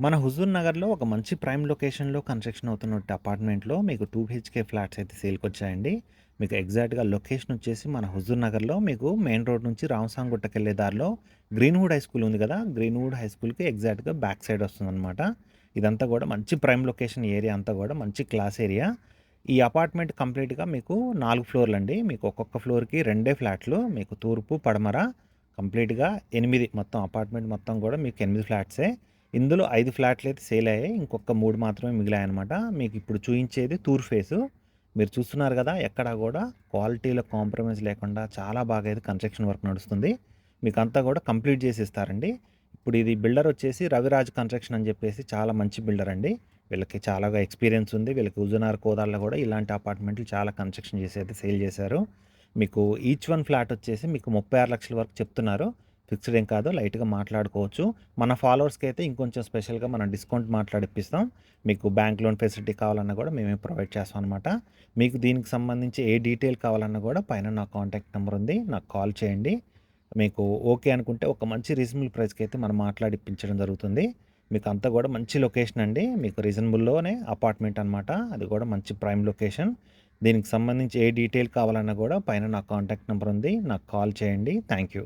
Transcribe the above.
మన హుజూర్ నగర్‌లో ఒక మంచి ప్రైమ్ లొకేషన్‌లో కన్‌స్ట్రక్షన్ అవుతున్నట్టి అపార్ట్‌మెంట్‌లో మీకు 2 బీహెచ్‌కే ఫ్లాట్స్ అయితే సేల్‌కొచ్చాయండి. మీకు ఎగ్జాక్ట్‌గా లొకేషన్ వచ్చేసి మన హుజూర్ నగర్‌లో మీకు మెయిన్ రోడ్ నుంచి రామసాంగుట్టకెళ్ళే దారిలో గ్రీన్‌వుడ్ హై స్కూల్ ఉంది కదా! గ్రీన్‌వుడ్ హై స్కూల్‌కి ఎగ్జాక్ట్‌గా బ్యాక్ సైడ్ వస్తుందనమాట. ఇదంతా కూడా మంచి ప్రైమ్ లొకేషన్ ఏరియా అంతా కూడా మంచి క్లాస్ ఏరియా. ఈ అపార్ట్‌మెంట్ కంప్లీట్‌గా మీకు 4 ఫ్లోర్‌లండి. మీకు ఒక్కొక్క ఫ్లోర్‌కి రెండే ఫ్లాట్‌లు. మీకు తూర్పు, పడమర కంప్లీట్‌గా 8 మొత్తం అపార్ట్‌మెంట్ మొత్తం కూడా మీకు 8 ఫ్లాట్సే. ఇందులో 5 ఫ్లాట్‌లయితే సేల్ అయ్యాయి. ఇంకొక 3 మాత్రమే మిగిలాయన్నమాట. మీకిప్పుడు చూయించేది తూర్పు ఫేసు. మీరు చూస్తున్నారు గదా! ఎక్కడా గూడా క్వాలిటీలో కాంప్రమైజ్ లేకుండా చాలా బాగా అయితే కన్‌స్ట్రక్షన్ వర్క్ నడుస్తుంది. మీకంతా గూడా కంప్లీట్ జేసి ఇస్తారండి. ఇప్పుడు ఇది బిల్డర్ వచ్చేసి రవిరాజ్ కన్‌స్ట్రక్షన్ అని జెప్పేసి చాలా మంచి బిల్డర్ అండి. వీళ్ళకి చాలాగా ఎక్స్‌పీరియన్స్ ఉంది. వీళ్ళకి హుజూర్‌నగర్, కోదాడలో గూడా ఇలాంటి అపార్ట్‌మెంట్లు చాలా కన్‌స్ట్రక్షన్ చేసి అయితే సేల్ జేశారు. మీకు ఈచ్ వన్ ఫ్లాట్ వచ్చేసి మీకు 36 లక్షల వరకు చెప్తున్నారు. ఫిక్స్‌డ్ ఏం కాదు. లైట్‌గా మాట్లాడుకోవచ్చు. మన ఫాలోవర్స్‌కైతే ఇంకొంచెం స్పెషల్‌గా మనం డిస్కౌంట్ మాట్లాడిప్పిస్తాం. మీకు బ్యాంక్ లోన్ ఫెసిలిటీ కావాలన్నా కూడా మేమే ప్రొవైడ్ చేస్తాం అనమాట. మీకు దీనికి సంబంధించి ఏ డీటెయిల్ కావాలన్నా కూడా పైన నా కాంటాక్ట్ నెంబర్ ఉంది. నాకు కాల్ చేయండి. మీకు ఓకే అనుకుంటే ఒక మంచి రీజనబుల్ ప్రైస్‌కి అయితే మనం మాట్లాడిప్పించడం జరుగుతుంది. మీకు అంతా కూడా మంచి లొకేషన్ అండి. మీకు రీజనబుల్‌లోనే అపార్ట్మెంట్ అనమాట. అది కూడా మంచి ప్రైమ్ లొకేషన్. దీనికి సంబంధించి ఏ డీటెయిల్ కావాలన్నా కూడా పైన నా కాంటాక్ట్ నెంబర్ ఉంది. నాకు కాల్ చేయండి. Thank you.